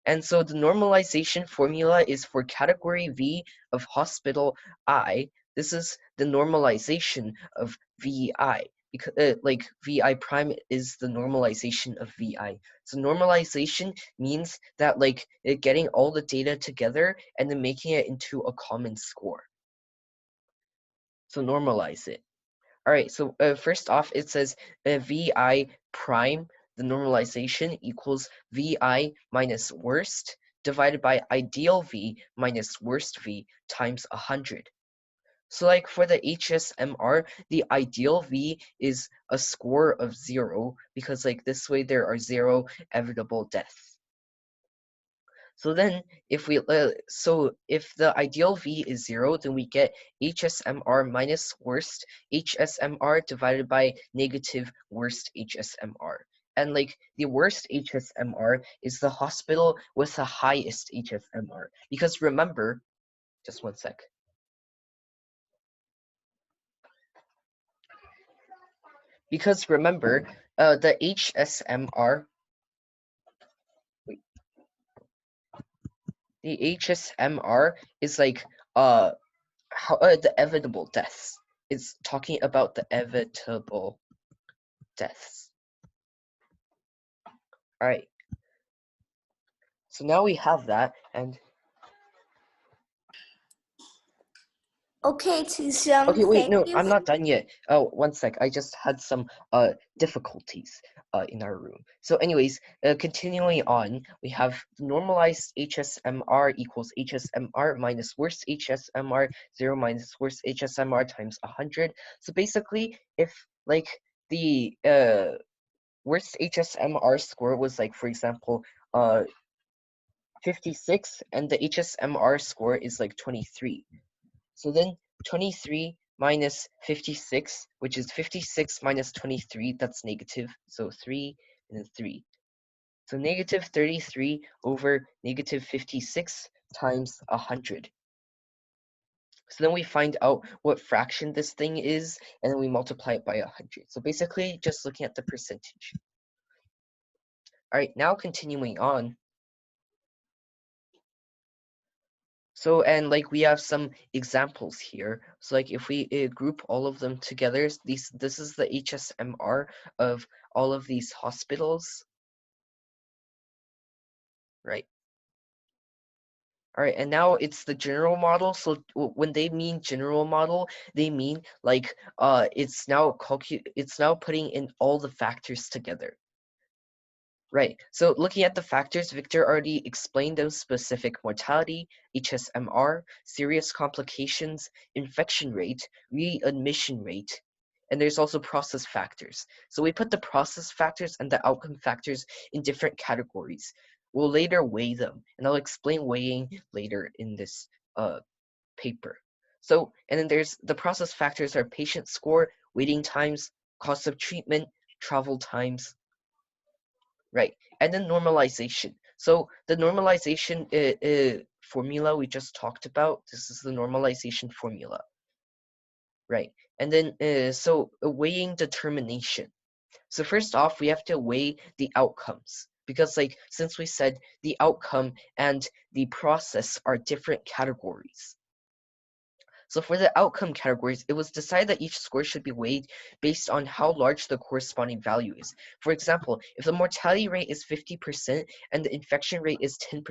Speaker 1: And so the normalization formula is for category V of hospital I. This is the normalization of VI, because like VI prime is the normalization of VI. So normalization means that like getting all the data together and then making it into a common score. So normalize it. All right, so first off, it says VI prime, the normalization equals VI minus worst divided by ideal V minus worst V times 100. So like for the HSMR, the ideal V is a score of 0 because like this way there are 0 evitable deaths. So then if we so if the ideal V is 0, then we get HSMR minus worst HSMR divided by negative worst HSMR. And like the worst HSMR is the hospital with the highest HSMR. Because remember, just one sec. Because remember, the HSMR, the HSMR is like the evitable deaths. It's talking about the evitable deaths. All right. So now we have that, and
Speaker 2: Okay, Tishan.
Speaker 1: okay, wait,
Speaker 2: thank
Speaker 1: no,
Speaker 2: you
Speaker 1: I'm
Speaker 2: for-
Speaker 1: not done yet. Oh, one sec. I just had some difficulties in our room. So, anyways, continuing on, we have normalized HSMR equals HSMR minus worst HSMR 0 minus worst HSMR times 100. So basically, if like the worst HSMR score was like, for example, 56 and the HSMR score is like 23. So then 23 minus 56, which is 56 minus 23, that's negative. So 3 and then 3. So negative 33 over negative 56 times 100. So then we find out what fraction this thing is, and then we multiply it by 100. So basically just looking at the percentage. All right, now continuing on. So, and like we have some examples here. So like if we group all of them together, this is the HSMR of all of these hospitals, right? All right, and now it's the general model. So when they mean general model, they mean like it's now putting in all the factors together. Right, so looking at the factors, Victor already explained those: specific mortality, HSMR, serious complications, infection rate, readmission rate, and there's also process factors. So we put the process factors and the outcome factors in different categories. We'll later weigh them, and I'll explain weighing later in this paper. So, and then there's the process factors are patient score, waiting times, cost of treatment, travel times, right? And then normalization. So the normalization formula we just talked about, this is the normalization formula, right? And then, so weighing determination. So first off, we have to weigh the outcomes because like, since we said the outcome and the process are different categories. So for the outcome categories, it was decided that each score should be weighed based on how large the corresponding value is. For example, if the mortality rate is 50% and the infection rate is 10%,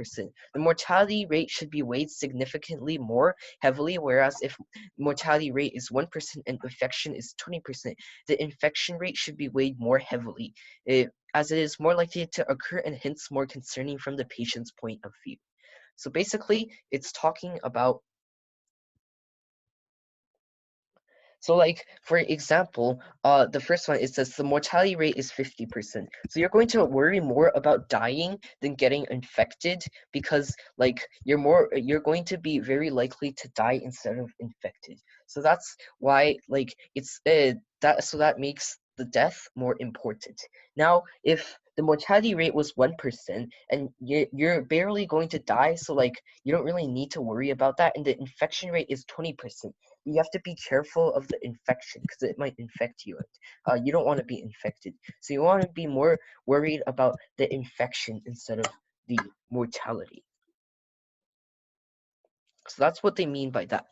Speaker 1: the mortality rate should be weighed significantly more heavily, whereas if mortality rate is 1% and infection is 20%, the infection rate should be weighed more heavily. as it is more likely to occur and hence more concerning from the patient's point of view. So basically, it's talking about, so like, for example, the first one, it says the mortality rate is 50%. So you're going to worry more about dying than getting infected because like you're going to be very likely to die instead of infected. So that's why like it's that makes the death more important. Now, if the mortality rate was 1% and you're barely going to die, so like you don't really need to worry about that, and the infection rate is 20%. You have to be careful of the infection because it might infect you. You don't want to be infected. So you want to be more worried about the infection instead of the mortality. So that's what they mean by that.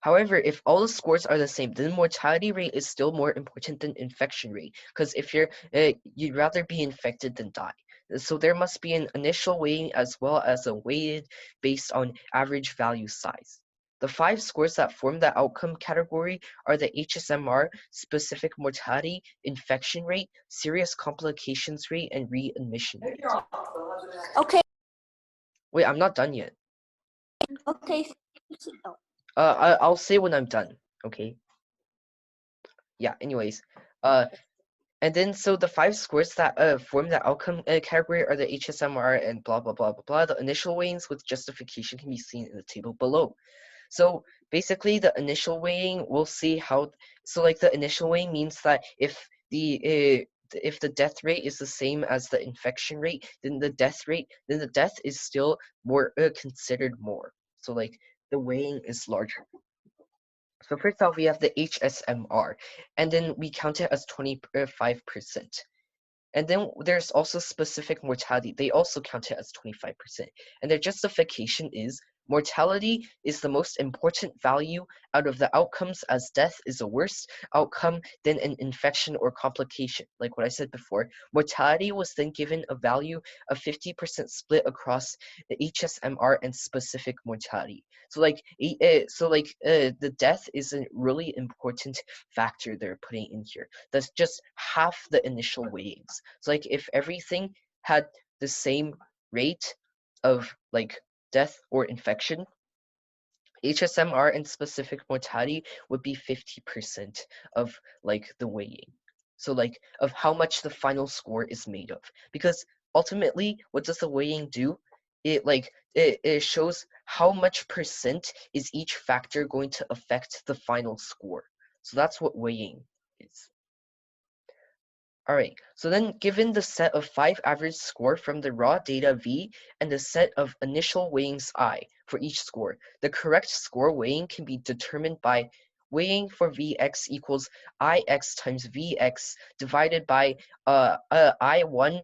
Speaker 1: However, if all the scores are the same, then mortality rate is still more important than infection rate because if you'd rather be infected than die. So there must be an initial weighting as well as a weighted based on average value size. The 5 scores that form the outcome category are the HSMR, specific mortality, infection rate, serious complications rate, and readmission rate.
Speaker 2: Okay.
Speaker 1: Wait, I'm not done yet.
Speaker 2: Okay.
Speaker 1: I'll say when I'm done, okay? Yeah, anyways. And then so the 5 scores that form the outcome category are the HSMR and blah, blah, blah, blah, blah. The initial weighings with justification can be seen in the table below. So basically the initial weighing, we'll see how, so like the initial weighing means that if the death rate is the same as the infection rate, then the death is still more considered more. So like the weighing is larger. So first off, we have the HSMR, and then we count it as 25%. And then there's also specific mortality. They also count it as 25%. And their justification is mortality is the most important value out of the outcomes, as death is a worse outcome than an infection or complication. Like what I said before, mortality was then given a value of 50% split across the HSMR and specific mortality. So the death is a really important factor they're putting in here. That's just half the initial weightings. So like if everything had the same rate of like death or infection, HSMR and specific mortality would be 50% of like the weighing. So like of how much the final score is made of. Because ultimately, what does the weighing do? It shows how much percent is each factor going to affect the final score. So that's what weighing is. All right, so then given the set of 5 average score from the raw data V and the set of initial weighings I for each score, the correct score weighing can be determined by weighing for Vx equals Ix times Vx divided by I1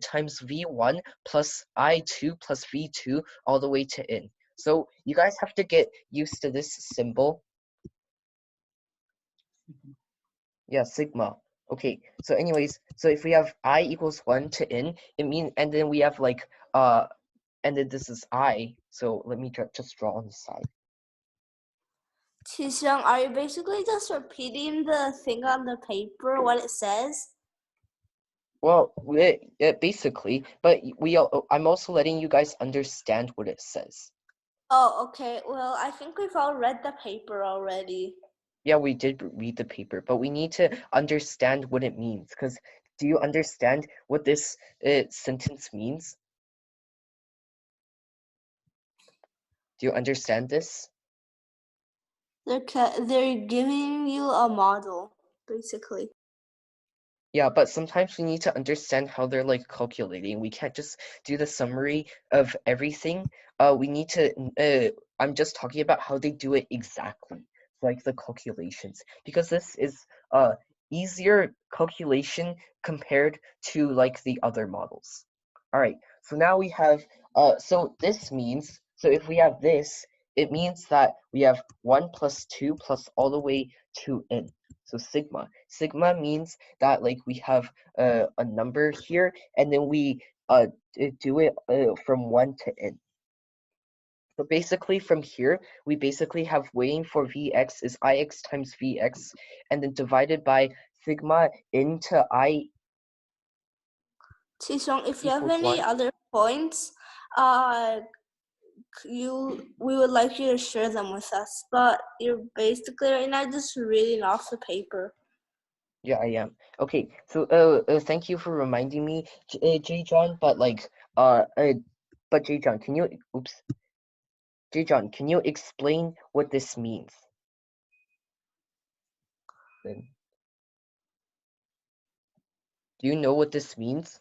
Speaker 1: times V1 plus I2 plus V2 all the way to N. So you guys have to get used to this symbol. Yeah, sigma. Okay, so anyways, so if we have I equals 1 to N, it means, and then we have like, and then this is I, so let me just draw on the side.
Speaker 2: Qixing, are you basically just repeating the thing on the paper, what it says?
Speaker 1: Well, basically, but I'm also letting you guys understand what it says.
Speaker 2: Oh, okay. Well, I think we've all read the paper already.
Speaker 1: Yeah, we did read the paper, but we need to understand what it means, because do you understand what this sentence means? Do you understand this?
Speaker 2: They're giving you a model, basically.
Speaker 1: Yeah, but sometimes we need to understand how they're like calculating. We can't just do the summary of everything. We need to, I'm just talking about how they do it exactly, like the calculations, because this is easier calculation compared to like the other models. All right, so now we have, so this means, so if we have this, it means that we have 1 plus 2 plus all the way to n. So sigma. Sigma means that like we have a number here, and then we do it from 1 to n. So basically from here, we basically have weighing for Vx is Ix times Vx, and then divided by sigma into I
Speaker 2: Qishong, if you have
Speaker 1: equals
Speaker 2: any
Speaker 1: 1.
Speaker 2: other points, we would like you to share them with us. But you're basically right now just reading off the paper.
Speaker 1: Yeah, I am. Okay, so thank you for reminding me, J John. But like, but J John, can you, oops, J John, can you explain what this means? Then, do you know what this means?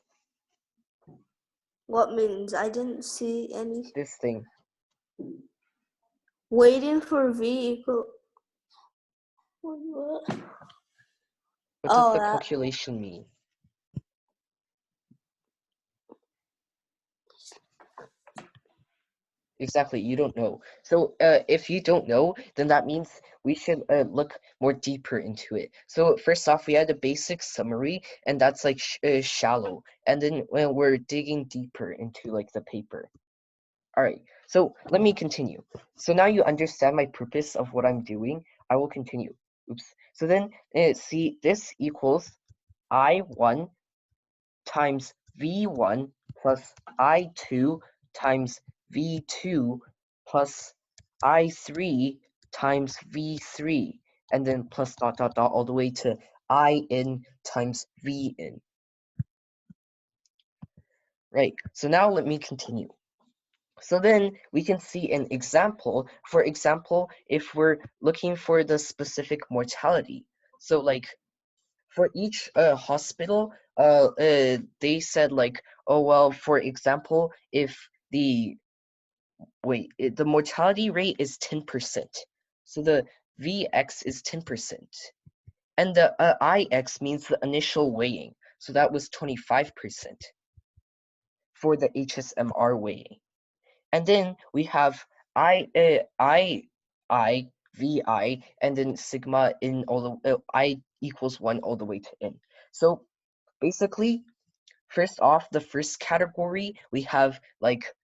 Speaker 2: What means? I didn't see any.
Speaker 1: This thing.
Speaker 2: Waiting for V equal. What?
Speaker 1: What does
Speaker 2: Oh,
Speaker 1: the
Speaker 2: that.
Speaker 1: calculation mean? Exactly, you don't know. So if you don't know, then that means we should look more deeper into it. So first off, we had a basic summary, and that's like shallow. And then we're digging deeper into like the paper. All right, so let me continue. So now you understand my purpose of what I'm doing. I will continue. Oops. So then see, this equals I1 times V1 plus I2 times V2 plus I3 times V3, and then plus dot dot dot all the way to In times Vin. Right, so now let me continue. So then we can see an example. For example, if we're looking for the specific mortality. So like for each hospital, they said like, oh well, for example, if the the mortality rate is 10%, so the Vx is 10%, and the Ix means the initial weighing, so that was 25% for the HSMR weighing. And then we have Vi, and then sigma in all the I equals 1 all the way to n. So basically, first off, the first category we have like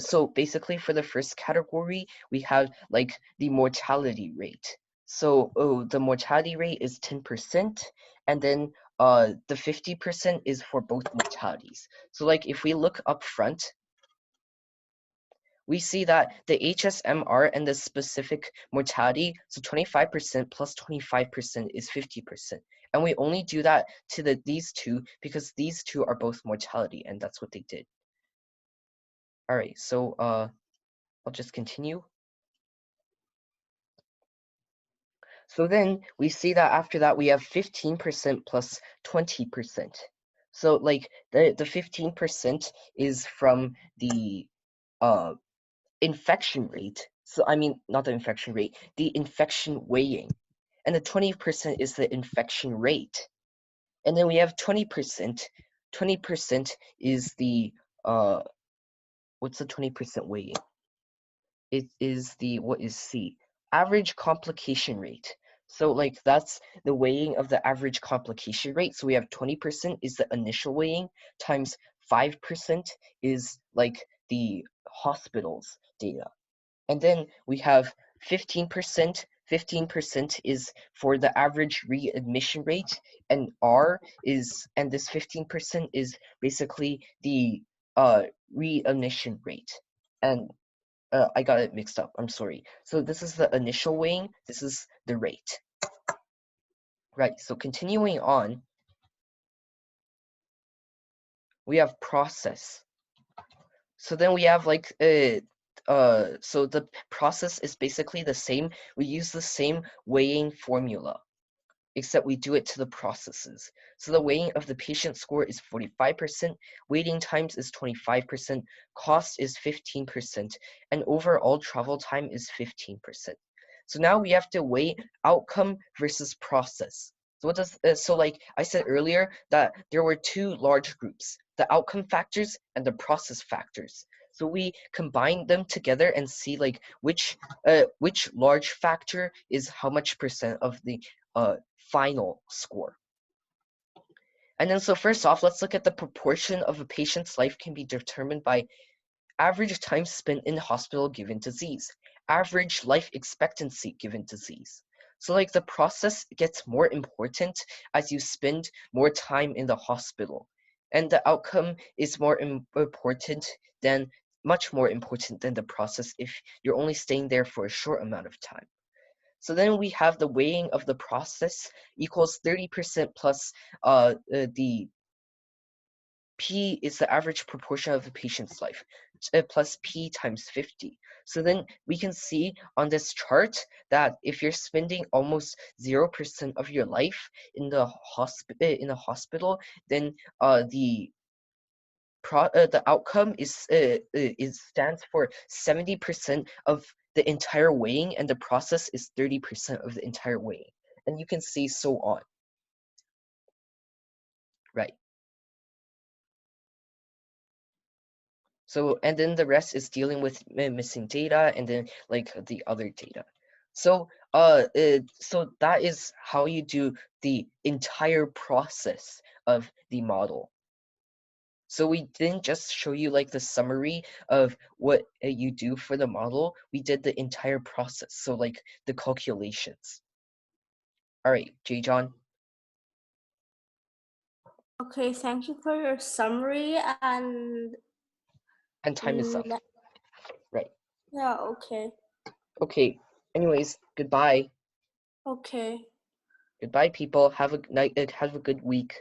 Speaker 1: so basically for the first category we have like the mortality rate. So the mortality rate is 10%, and then the 50% is for both mortalities. So like if we look up front, we see that the HSMR and the specific mortality, so 25% plus 25% is 50%. And we only do that to these two because these two are both mortality, and that's what they did. All right, so I'll just continue. So then we see that after that we have 15% plus 20%. So like the 15% is from the infection rate. So I mean, not the infection rate, the infection weighing. And the 20% is the infection rate. And then we have 20%. 20% is the what's the 20% weighing? It is the, what is C? Average complication rate. So like that's the weighing of the average complication rate. So we have 20% is the initial weighing times 5% is like the hospital's data. And then we have 15%. 15% is for the average readmission rate, and and this 15% is basically the readmission rate. And I got it mixed up. I'm sorry. So this is the initial weighing. This is the rate. Right. So continuing on, we have process. So then we have like so the process is basically the same. We use the same weighing formula, except we do it to the processes. So the weighing of the patient score is 45%, waiting times is 25%, cost is 15%, and overall travel time is 15%. So now we have to weigh outcome versus process. So what does so like I said earlier that there were two large groups, the outcome factors and the process factors. So we combine them together and see like which large factor is how much percent of the final score. And then so first off, let's look at the proportion of a patient's life can be determined by average time spent in hospital given disease, average life expectancy given disease. So like the process gets more important as you spend more time in the hospital, and the outcome is more much more important than the process if you're only staying there for a short amount of time. So then we have the weighing of the process equals 30% plus the P is the average proportion of the patient's life, plus P times 50. So then we can see on this chart that if you're spending almost 0% of your life in the hospital, then the outcome stands for 70% of the entire weighing, and the process is 30% of the entire weighing. And you can see so on. Right. So, and then the rest is dealing with missing data and then like the other data. So, so that is how you do the entire process of the model. So we didn't just show you like the summary of what you do for the model, we did the entire process. So like the calculations. All right, J. John.
Speaker 2: Okay, thank you for your summary and
Speaker 1: Time is up. Right.
Speaker 2: yeah, okay.
Speaker 1: Okay. Anyways, goodbye.
Speaker 2: Okay.
Speaker 1: Goodbye, people. Have a night. Have a good week.